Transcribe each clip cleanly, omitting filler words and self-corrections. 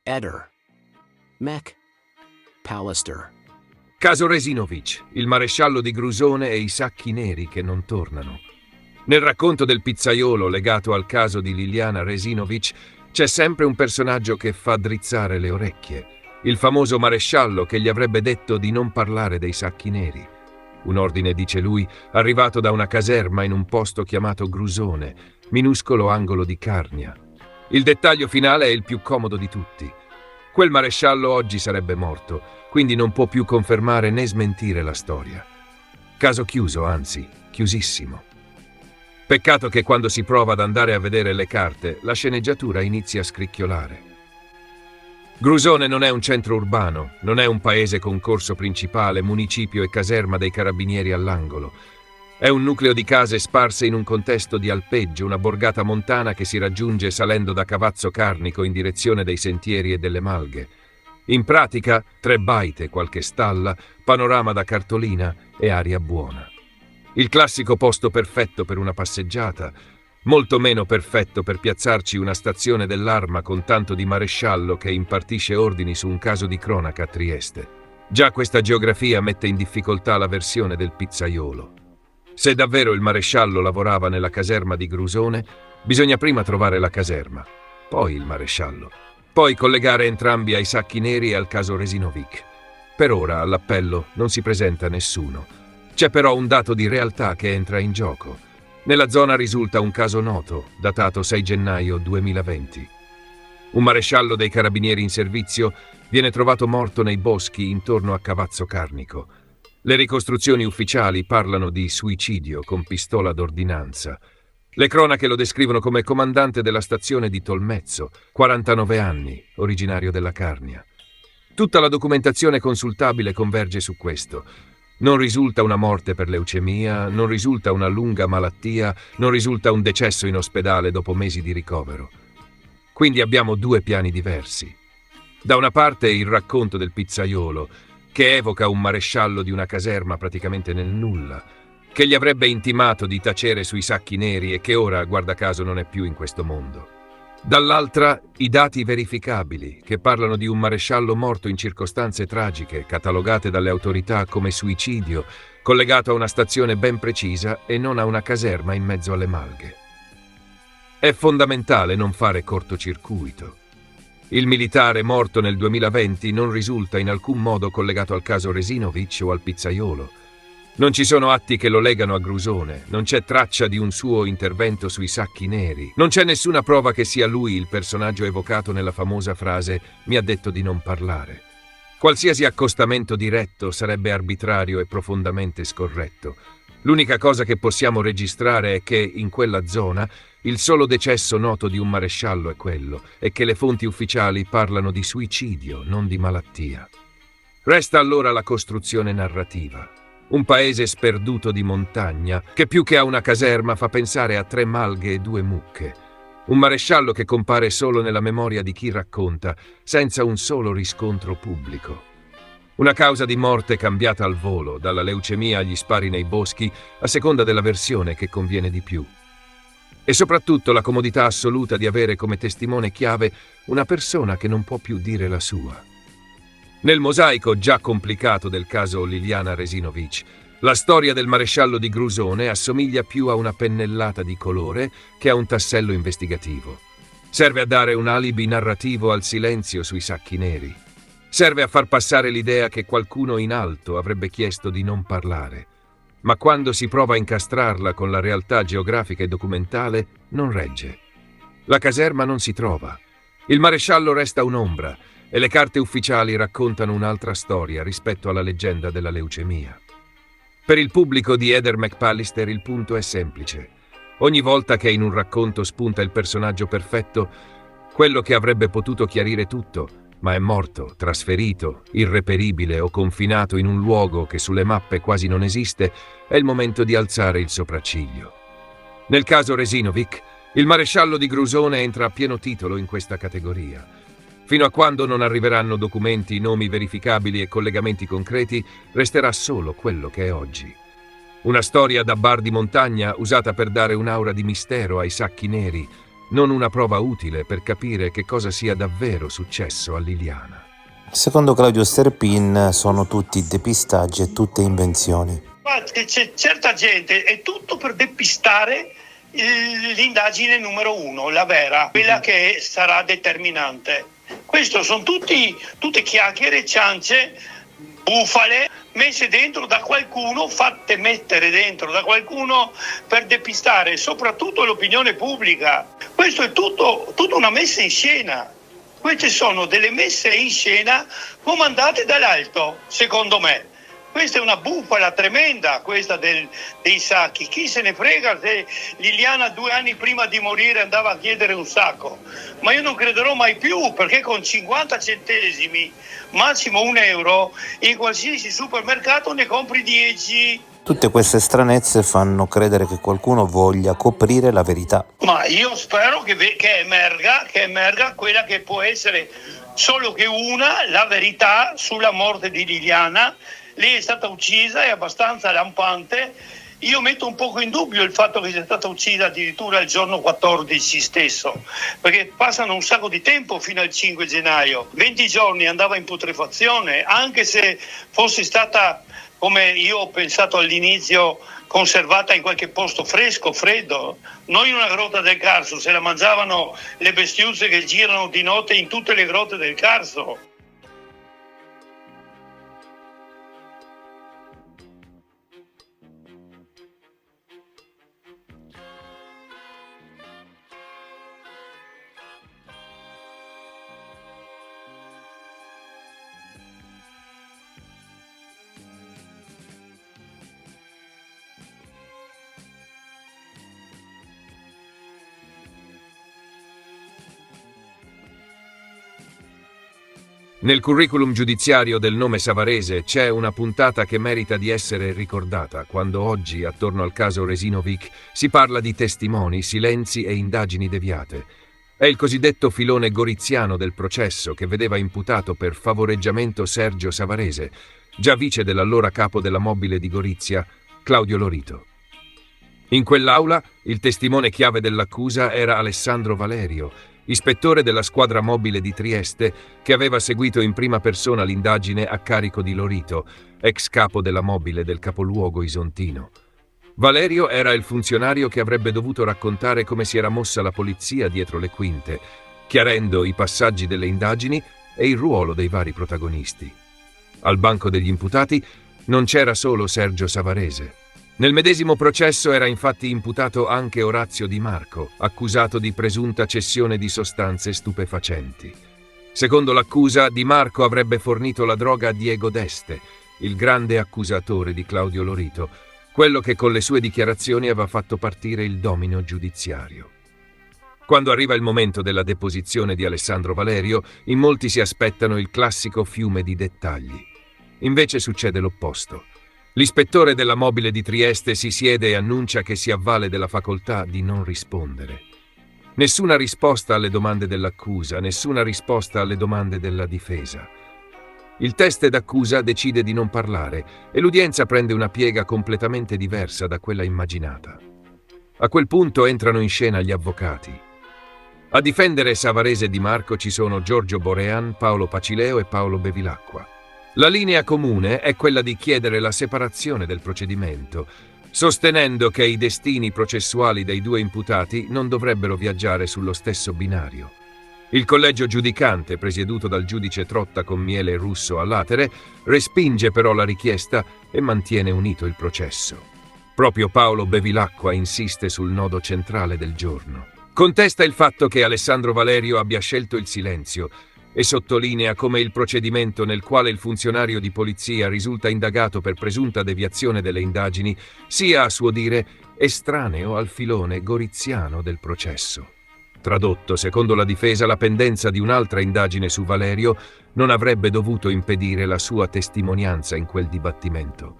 Eder. McAllister. Caso Resinovic, il maresciallo di Grusone e i sacchi neri che non tornano. Nel racconto del pizzaiolo legato al caso di Liliana Resinovic c'è sempre un personaggio che fa drizzare le orecchie, il famoso maresciallo che gli avrebbe detto di non parlare dei sacchi neri. Un ordine, dice lui, arrivato da una caserma in un posto chiamato Grusone, minuscolo angolo di Carnia. Il dettaglio finale è il più comodo di tutti. Quel maresciallo oggi sarebbe morto, quindi non può più confermare né smentire la storia. Caso chiuso, anzi, chiusissimo. Peccato che quando si prova ad andare a vedere le carte, la sceneggiatura inizia a scricchiolare. Grusone non è un centro urbano, non è un paese con corso principale, municipio e caserma dei carabinieri all'angolo. È un nucleo di case sparse in un contesto di alpeggio, una borgata montana che si raggiunge salendo da Cavazzo Carnico in direzione dei sentieri e delle malghe. In pratica, 3 baite, qualche stalla, panorama da cartolina e aria buona. Il classico posto perfetto per una passeggiata, molto meno perfetto per piazzarci una stazione dell'Arma con tanto di maresciallo che impartisce ordini su un caso di cronaca a Trieste. Già questa geografia mette in difficoltà la versione del pizzaiolo. Se davvero il maresciallo lavorava nella caserma di Grusone, bisogna prima trovare la caserma, poi il maresciallo, poi collegare entrambi ai sacchi neri e al caso Resinovic. Per ora all'appello non si presenta nessuno. C'è però un dato di realtà che entra in gioco. Nella zona risulta un caso noto, datato 6 gennaio 2020. Un maresciallo dei carabinieri in servizio viene trovato morto nei boschi intorno a Cavazzo Carnico. Le ricostruzioni ufficiali parlano di suicidio con pistola d'ordinanza. Le cronache lo descrivono come comandante della stazione di Tolmezzo, 49 anni, originario della Carnia. Tutta la documentazione consultabile converge su questo. Non risulta una morte per leucemia, non risulta una lunga malattia, non risulta un decesso in ospedale dopo mesi di ricovero. Quindi abbiamo 2 piani diversi. Da una parte il racconto del pizzaiolo, che evoca un maresciallo di una caserma praticamente nel nulla, che gli avrebbe intimato di tacere sui sacchi neri e che ora, guarda caso, non è più in questo mondo. Dall'altra, i dati verificabili, che parlano di un maresciallo morto in circostanze tragiche, catalogate dalle autorità come suicidio, collegato a una stazione ben precisa e non a una caserma in mezzo alle malghe. È fondamentale non fare cortocircuito. Il militare morto nel 2020 non risulta in alcun modo collegato al caso Resinovic o al pizzaiolo. Non ci sono atti che lo legano a Grusone, non c'è traccia di un suo intervento sui sacchi neri, non c'è nessuna prova che sia lui il personaggio evocato nella famosa frase «mi ha detto di non parlare». Qualsiasi accostamento diretto sarebbe arbitrario e profondamente scorretto. L'unica cosa che possiamo registrare è che, in quella zona, il solo decesso noto di un maresciallo è quello, e che le fonti ufficiali parlano di suicidio, non di malattia. Resta allora la costruzione narrativa. Un paese sperduto di montagna, che più che a una caserma fa pensare a 3 malghe e 2 mucche. Un maresciallo che compare solo nella memoria di chi racconta, senza un solo riscontro pubblico. Una causa di morte cambiata al volo, dalla leucemia agli spari nei boschi, a seconda della versione che conviene di più. E soprattutto la comodità assoluta di avere come testimone chiave una persona che non può più dire la sua. Nel mosaico già complicato del caso Liliana Resinovic, la storia del maresciallo di Grusone assomiglia più a una pennellata di colore che a un tassello investigativo. Serve a dare un alibi narrativo al silenzio sui sacchi neri. Serve a far passare l'idea che qualcuno in alto avrebbe chiesto di non parlare. Ma quando si prova a incastrarla con la realtà geografica e documentale, non regge. La caserma non si trova. Il maresciallo resta un'ombra e le carte ufficiali raccontano un'altra storia rispetto alla leggenda della leucemia. Per il pubblico di Eder McAllister il punto è semplice. Ogni volta che in un racconto spunta il personaggio perfetto, quello che avrebbe potuto chiarire tutto, ma è morto, trasferito, irreperibile o confinato in un luogo che sulle mappe quasi non esiste, è il momento di alzare il sopracciglio. Nel caso Resinovic, il maresciallo di Grusone entra a pieno titolo in questa categoria. Fino a quando non arriveranno documenti, nomi verificabili e collegamenti concreti, resterà solo quello che è oggi. Una storia da bar di montagna usata per dare un'aura di mistero ai sacchi neri, non una prova utile per capire che cosa sia davvero successo a Liliana. Secondo Claudio Sterpin sono tutti depistaggi e tutte invenzioni. C'è certa gente, è tutto per depistare l'indagine numero 1, la vera, quella che sarà determinante. Questo sono tutte chiacchiere, ciance, bufale messe dentro da qualcuno, fatte mettere dentro da qualcuno per depistare soprattutto l'opinione pubblica. Questo è tutta una messa in scena. Queste sono delle messe in scena comandate dall'alto, secondo me. Questa è una bufala tremenda, questa dei sacchi. Chi se ne frega se Liliana 2 anni prima di morire andava a chiedere un sacco? Ma io non crederò mai più, perché con 50 centesimi, massimo €1, in qualsiasi supermercato ne compri 10. Tutte queste stranezze fanno credere che qualcuno voglia coprire la verità. Ma io spero che emerga quella che può essere solo che la verità sulla morte di Liliana. Lei è stata uccisa, è abbastanza lampante. Io metto un poco in dubbio il fatto che sia stata uccisa addirittura il giorno 14 stesso, perché passano un sacco di tempo fino al 5 gennaio. 20 giorni andava in putrefazione, anche se fosse stata, come io ho pensato all'inizio, conservata in qualche posto fresco, freddo, non in una grotta del Carso. Se la mangiavano le bestiuzze che girano di notte in tutte le grotte del Carso. Nel curriculum giudiziario del nome Savarese c'è una puntata che merita di essere ricordata, quando oggi, attorno al caso Resinovic, si parla di testimoni, silenzi e indagini deviate. È il cosiddetto filone goriziano del processo che vedeva imputato per favoreggiamento Sergio Savarese, già vice dell'allora capo della mobile di Gorizia, Claudio Lorito. In quell'aula il testimone chiave dell'accusa era Alessandro Valerio, ispettore della squadra mobile di Trieste, che aveva seguito in prima persona l'indagine a carico di Lorito, ex capo della mobile del capoluogo isontino. Valerio era il funzionario che avrebbe dovuto raccontare come si era mossa la polizia dietro le quinte, chiarendo i passaggi delle indagini e il ruolo dei vari protagonisti. Al banco degli imputati non c'era solo Sergio Savarese. Nel medesimo processo era infatti imputato anche Orazio Di Marco, accusato di presunta cessione di sostanze stupefacenti. Secondo l'accusa, Di Marco avrebbe fornito la droga a Diego Deste, il grande accusatore di Claudio Lorito, quello che con le sue dichiarazioni aveva fatto partire il domino giudiziario. Quando arriva il momento della deposizione di Alessandro Valerio, in molti si aspettano il classico fiume di dettagli. Invece succede l'opposto. L'ispettore della mobile di Trieste si siede e annuncia che si avvale della facoltà di non rispondere. Nessuna risposta alle domande dell'accusa, nessuna risposta alle domande della difesa. Il teste d'accusa decide di non parlare e l'udienza prende una piega completamente diversa da quella immaginata. A quel punto entrano in scena gli avvocati. A difendere Savarese e Di Marco ci sono Giorgio Borean, Paolo Pacileo e Paolo Bevilacqua. La linea comune è quella di chiedere la separazione del procedimento, sostenendo che i destini processuali dei due imputati non dovrebbero viaggiare sullo stesso binario. Il collegio giudicante, presieduto dal giudice Trotta con Miele e Russo a latere, respinge però la richiesta e mantiene unito il processo. Proprio Paolo Bevilacqua insiste sul nodo centrale del giorno. Contesta il fatto che Alessandro Valerio abbia scelto il silenzio e sottolinea come il procedimento nel quale il funzionario di polizia risulta indagato per presunta deviazione delle indagini sia, a suo dire, estraneo al filone goriziano del processo. Tradotto, secondo la difesa, la pendenza di un'altra indagine su Valerio non avrebbe dovuto impedire la sua testimonianza in quel dibattimento.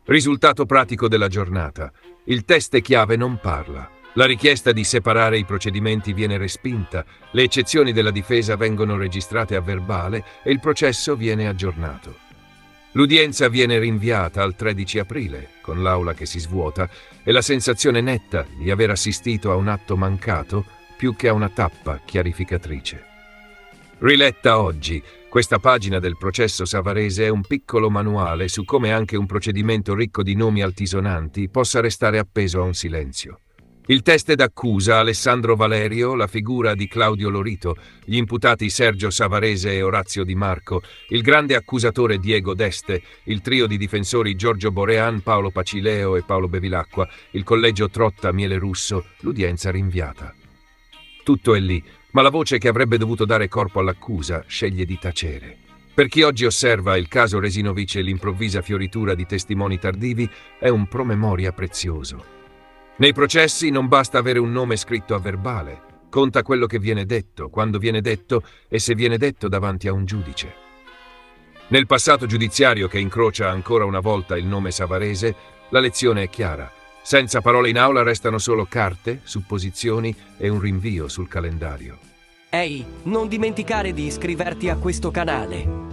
Risultato pratico della giornata. Il teste chiave non parla. La richiesta di separare i procedimenti viene respinta, le eccezioni della difesa vengono registrate a verbale e il processo viene aggiornato. L'udienza viene rinviata al 13 aprile, con l'aula che si svuota e la sensazione netta di aver assistito a un atto mancato più che a una tappa chiarificatrice. Riletta oggi, questa pagina del processo savarese è un piccolo manuale su come anche un procedimento ricco di nomi altisonanti possa restare appeso a un silenzio. Il teste d'accusa Alessandro Valerio, la figura di Claudio Lorito, gli imputati Sergio Savarese e Orazio Di Marco, il grande accusatore Diego Deste, il trio di difensori Giorgio Borean, Paolo Pacileo e Paolo Bevilacqua, il collegio Trotta Miele Russo, l'udienza rinviata. Tutto è lì, ma la voce che avrebbe dovuto dare corpo all'accusa sceglie di tacere. Per chi oggi osserva il caso Resinovic e l'improvvisa fioritura di testimoni tardivi, è un promemoria prezioso. Nei processi non basta avere un nome scritto a verbale, conta quello che viene detto, quando viene detto e se viene detto davanti a un giudice. Nel passato giudiziario che incrocia ancora una volta il nome Savarese, la lezione è chiara. Senza parole in aula restano solo carte, supposizioni e un rinvio sul calendario. Ehi, non dimenticare di iscriverti a questo canale.